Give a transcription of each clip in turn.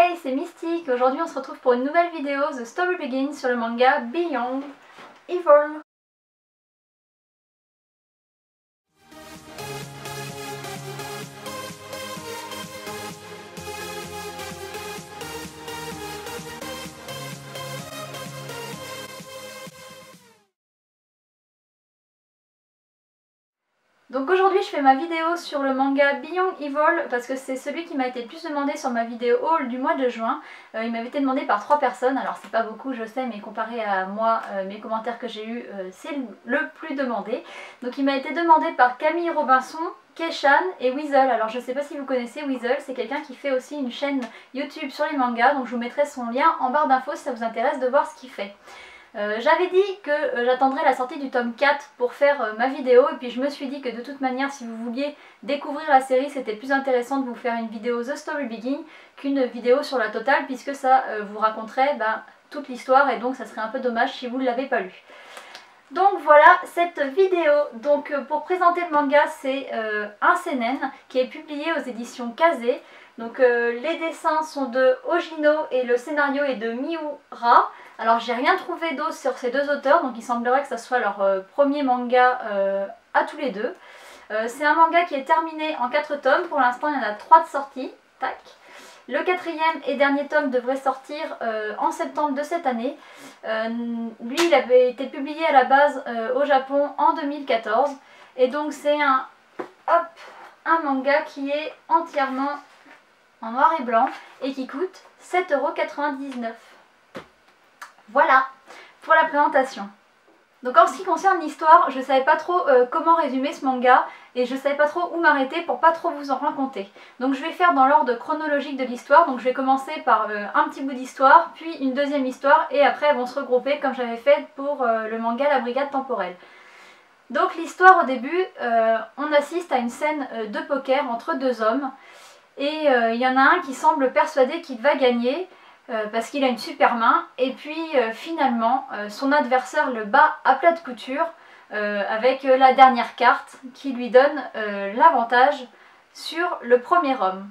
Hey, c'est Mystique. Aujourd'hui on se retrouve pour une nouvelle vidéo The Story Begins sur le manga Beyond Evil. Donc aujourd'hui je fais ma vidéo sur le manga Beyond Evil parce que c'est celui qui m'a été le plus demandé sur ma vidéo haul du mois de juin. Il m'avait été demandé par 3 personnes, alors c'est pas beaucoup je sais, mais comparé à moi, mes commentaires que j'ai eu, c'est le plus demandé. Donc il m'a été demandé par Camille Robinson, Keshan et Weasel. Alors je sais pas si vous connaissez Weasel, c'est quelqu'un qui fait aussi une chaîne YouTube sur les mangas, donc je vous mettrai son lien en barre d'infos si ça vous intéresse de voir ce qu'il fait. J'avais dit que j'attendrais la sortie du tome 4 pour faire ma vidéo, et puis je me suis dit que de toute manière si vous vouliez découvrir la série c'était plus intéressant de vous faire une vidéo The Story Begin qu'une vidéo sur la totale, puisque ça vous raconterait toute l'histoire et donc ça serait un peu dommage si vous ne l'avez pas lu. Donc voilà cette vidéo. Donc pour présenter le manga, c'est un seinen qui est publié aux éditions Kazé. Donc les dessins sont de Ojino et le scénario est de Miura. Alors j'ai rien trouvé d'autre sur ces deux auteurs, donc il semblerait que ce soit leur premier manga à tous les deux. C'est un manga qui est terminé en 4 tomes, pour l'instant il y en a 3 de sortie. Tac. Le 4e et dernier tome devrait sortir en septembre de cette année. Lui il avait été publié à la base au Japon en 2014. Et donc c'est un manga qui est entièrement en noir et blanc et qui coûte 7,99 €. Voilà pour la présentation. Donc en ce qui concerne l'histoire, je ne savais pas trop comment résumer ce manga et je ne savais pas trop où m'arrêter pour pas trop vous en raconter. Donc je vais faire dans l'ordre chronologique de l'histoire, donc je vais commencer par un petit bout d'histoire, puis une deuxième histoire et après elles vont se regrouper comme j'avais fait pour le manga La Brigade Temporelle. Donc l'histoire au début, on assiste à une scène de poker entre deux hommes et il y en a un qui semble persuadé qu'il va gagner, parce qu'il a une super main, et puis finalement son adversaire le bat à plat de couture avec la dernière carte qui lui donne l'avantage sur le premier homme.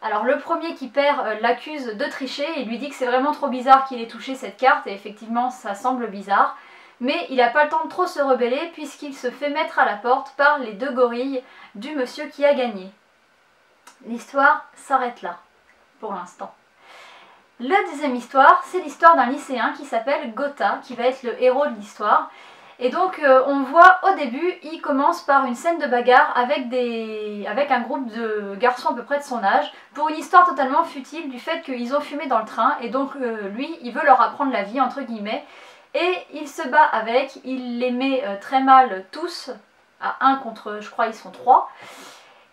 Alors le premier qui perd l'accuse de tricher et lui dit que c'est vraiment trop bizarre qu'il ait touché cette carte, et effectivement ça semble bizarre, mais il n'a pas le temps de trop se rebeller puisqu'il se fait mettre à la porte par les deux gorilles du monsieur qui a gagné. L'histoire s'arrête là pour l'instant. La deuxième histoire, c'est l'histoire d'un lycéen qui s'appelle Gota, qui va être le héros de l'histoire. Et donc on voit au début, il commence par une scène de bagarre avec un groupe de garçons à peu près de son âge, pour une histoire totalement futile du fait qu'ils ont fumé dans le train, et donc lui, il veut leur apprendre la vie, entre guillemets, et il se bat avec, il les met très mal tous, à 1 contre, je crois, ils sont 3,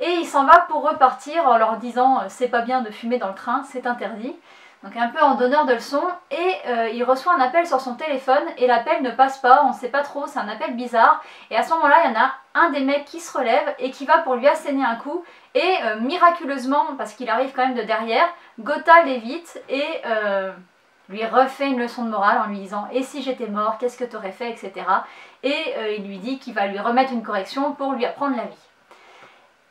et il s'en va pour repartir en leur disant c'est pas bien de fumer dans le train, c'est interdit. Donc un peu en donneur de leçons, et il reçoit un appel sur son téléphone et l'appel ne passe pas, on ne sait pas trop, c'est un appel bizarre. Et à ce moment-là, il y en a un des mecs qui se relève et qui va pour lui asséner un coup, et miraculeusement, parce qu'il arrive quand même de derrière, Gota l'évite et lui refait une leçon de morale en lui disant « Et si j'étais mort, qu'est-ce que tu aurais fait ?» etc. Et il lui dit qu'il va lui remettre une correction pour lui apprendre la vie.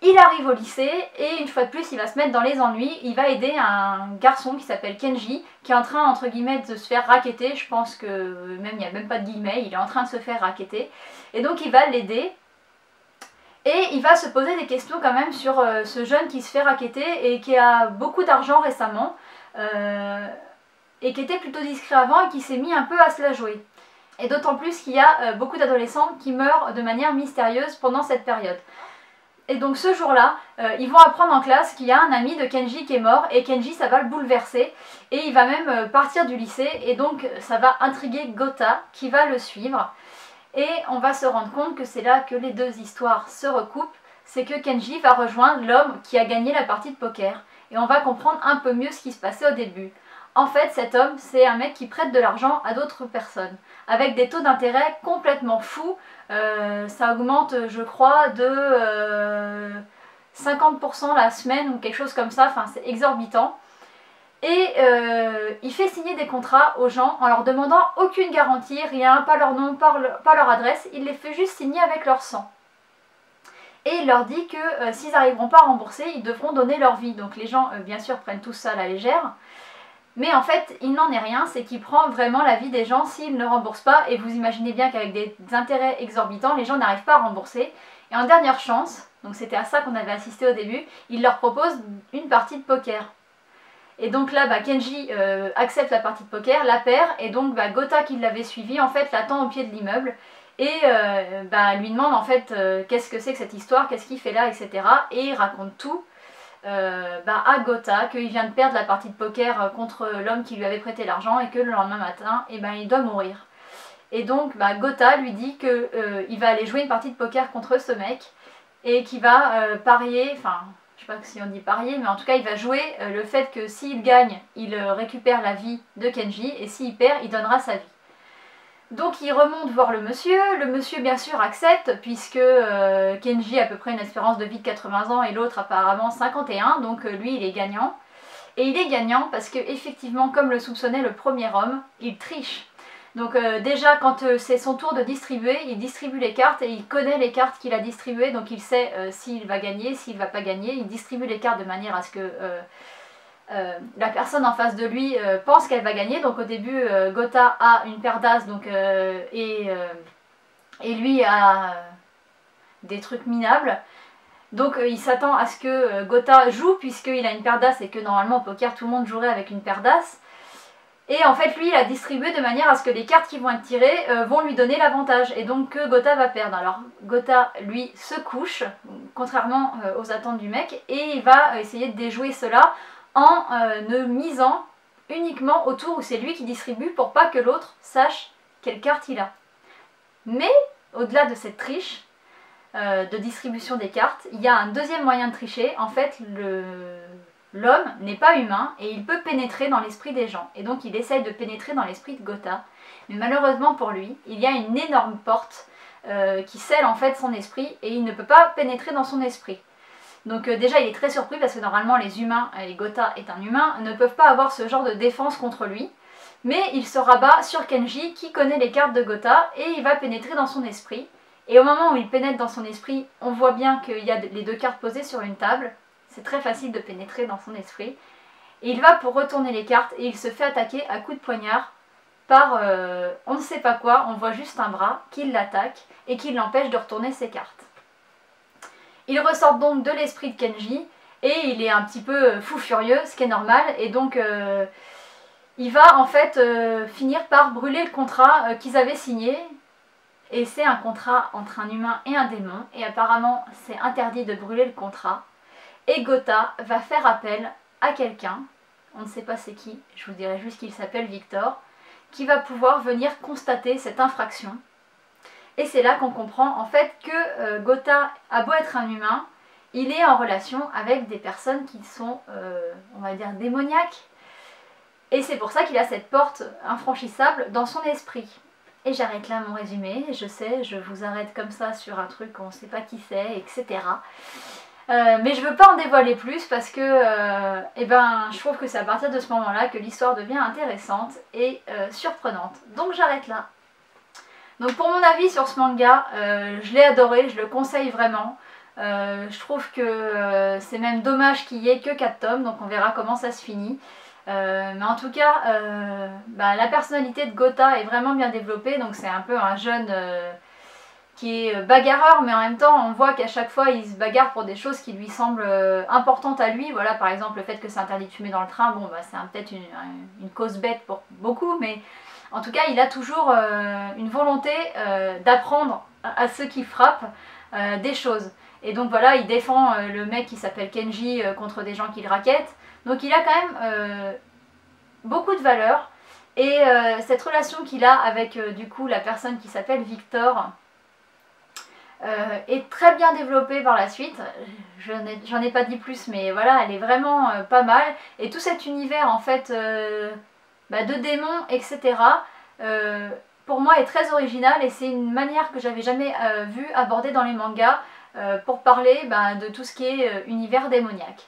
Il arrive au lycée et une fois de plus il va se mettre dans les ennuis. Il va aider un garçon qui s'appelle Kenji, qui est en train entre guillemets de se faire racketter. Je pense que même il n'y a même pas de guillemets, il est en train de se faire racketter. Et donc il va l'aider et il va se poser des questions quand même sur ce jeune qui se fait racketter et qui a beaucoup d'argent récemment et qui était plutôt discret avant et qui s'est mis un peu à se la jouer. Et d'autant plus qu'il y a beaucoup d'adolescents qui meurent de manière mystérieuse pendant cette période. Et donc ce jour-là, ils vont apprendre en classe qu'il y a un ami de Kenji qui est mort, et Kenji ça va le bouleverser et il va même partir du lycée, et donc ça va intriguer Gota qui va le suivre. Et on va se rendre compte que c'est là que les deux histoires se recoupent, c'est que Kenji va rejoindre l'homme qui a gagné la partie de poker, et on va comprendre un peu mieux ce qui se passait au début. En fait, cet homme, c'est un mec qui prête de l'argent à d'autres personnes, avec des taux d'intérêt complètement fous. Ça augmente, je crois, de 50% la semaine ou quelque chose comme ça, enfin c'est exorbitant. Et il fait signer des contrats aux gens en leur demandant aucune garantie, rien, pas leur nom, pas leur adresse, il les fait juste signer avec leur sang. Et il leur dit que s'ils n'arriveront pas à rembourser, ils devront donner leur vie. Donc les gens, bien sûr, prennent tout ça à la légère. Mais en fait, il n'en est rien, c'est qu'il prend vraiment la vie des gens s'ils ne remboursent pas. Et vous imaginez bien qu'avec des intérêts exorbitants, les gens n'arrivent pas à rembourser. Et en dernière chance, donc c'était à ça qu'on avait assisté au début, il leur propose une partie de poker. Et donc là, Kenji accepte la partie de poker, la perd, et donc Gota qui l'avait suivi, en fait, l'attend au pied de l'immeuble. Et lui demande en fait qu'est-ce que c'est que cette histoire, qu'est-ce qu'il fait là, etc. Et il raconte tout. À Gota, qu'il vient de perdre la partie de poker contre l'homme qui lui avait prêté l'argent et que le lendemain matin, il doit mourir. Et donc Gota lui dit qu'il va aller jouer une partie de poker contre ce mec et qu'il va parier, enfin je sais pas si on dit parier, mais en tout cas il va jouer le fait que s'il gagne, il récupère la vie de Kenji et s'il perd, il donnera sa vie. Donc il remonte voir le monsieur bien sûr accepte puisque Kenji a à peu près une espérance de vie de 80 ans et l'autre apparemment 51, donc lui il est gagnant. Et il est gagnant parce que effectivement, comme le soupçonnait le premier homme, il triche. Donc déjà quand c'est son tour de distribuer, il distribue les cartes et il connaît les cartes qu'il a distribuées, donc il sait s'il va gagner, s'il va pas gagner, il distribue les cartes de manière à ce que la personne en face de lui pense qu'elle va gagner. Donc au début Gota a une paire d'as et lui a des trucs minables, donc il s'attend à ce que Gota joue puisqu'il a une paire d'as et que normalement au poker tout le monde jouerait avec une paire d'as, et en fait lui il a distribué de manière à ce que les cartes qui vont être tirées vont lui donner l'avantage et donc que Gota va perdre. Alors Gota lui se couche contrairement aux attentes du mec et il va essayer de déjouer cela en ne misant uniquement au tour où c'est lui qui distribue pour pas que l'autre sache quelle carte il a. Mais au-delà de cette triche de distribution des cartes, il y a un deuxième moyen de tricher. En fait, l'homme n'est pas humain et il peut pénétrer dans l'esprit des gens. Et donc il essaye de pénétrer dans l'esprit de Gota. Mais malheureusement pour lui, il y a une énorme porte qui scelle en fait son esprit et il ne peut pas pénétrer dans son esprit. Donc déjà il est très surpris parce que normalement les humains, et Gota est un humain, ne peuvent pas avoir ce genre de défense contre lui. Mais il se rabat sur Kenji qui connaît les cartes de Gota et il va pénétrer dans son esprit. Et au moment où il pénètre dans son esprit, on voit bien qu'il y a les deux cartes posées sur une table. C'est très facile de pénétrer dans son esprit. Et il va pour retourner les cartes et il se fait attaquer à coups de poignard par on ne sait pas quoi, on voit juste un bras qui l'attaque et qui l'empêche de retourner ses cartes. Il ressort donc de l'esprit de Kenji et il est un petit peu fou furieux, ce qui est normal, et donc il va en fait finir par brûler le contrat qu'ils avaient signé, et c'est un contrat entre un humain et un démon, et apparemment c'est interdit de brûler le contrat, et Gota va faire appel à quelqu'un, on ne sait pas c'est qui, je vous dirai juste qu'il s'appelle Victor, qui va pouvoir venir constater cette infraction. Et c'est là qu'on comprend en fait que Gota a beau être un humain, il est en relation avec des personnes qui sont, on va dire, démoniaques. Et c'est pour ça qu'il a cette porte infranchissable dans son esprit. Et j'arrête là mon résumé, je sais, je vous arrête comme ça sur un truc qu'on ne sait pas qui c'est, etc. Mais je ne veux pas en dévoiler plus parce que je trouve que c'est à partir de ce moment-là que l'histoire devient intéressante et surprenante. Donc j'arrête là. Donc pour mon avis sur ce manga, je l'ai adoré, je le conseille vraiment. Je trouve que c'est même dommage qu'il n'y ait que 4 tomes, donc on verra comment ça se finit. Mais en tout cas, la personnalité de Gota est vraiment bien développée, donc c'est un peu un jeune qui est bagarreur, mais en même temps on voit qu'à chaque fois il se bagarre pour des choses qui lui semblent importantes à lui. Voilà, par exemple le fait que c'est interdit de fumer dans le train, bon c'est peut-être une cause bête pour beaucoup, mais en tout cas il a toujours une volonté d'apprendre à ceux qui frappent des choses. Et donc voilà, il défend le mec qui s'appelle Kenji contre des gens qui le rackettent. Donc il a quand même beaucoup de valeur. Et cette relation qu'il a avec du coup la personne qui s'appelle Victor est très bien développée par la suite. J'en ai pas dit plus, mais voilà, elle est vraiment pas mal. Et tout cet univers en fait de démons, etc. Pour moi est très original et c'est une manière que j'avais jamais vue abordée dans les mangas pour parler de tout ce qui est univers démoniaque.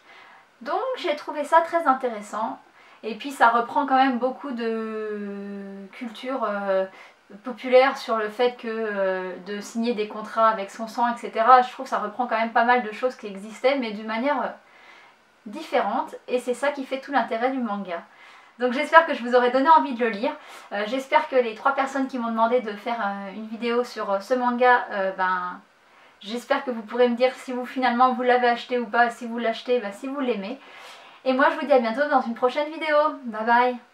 Donc j'ai trouvé ça très intéressant. Et puis ça reprend quand même beaucoup de culture populaire sur le fait que de signer des contrats avec son sang, etc. Je trouve que ça reprend quand même pas mal de choses qui existaient, mais d'une manière différente, et c'est ça qui fait tout l'intérêt du manga. Donc j'espère que je vous aurai donné envie de le lire. J'espère que les 3 personnes qui m'ont demandé de faire une vidéo sur ce manga, j'espère que vous pourrez me dire si vous finalement vous l'avez acheté ou pas, si vous l'achetez, si vous l'aimez. Et moi je vous dis à bientôt dans une prochaine vidéo. Bye bye.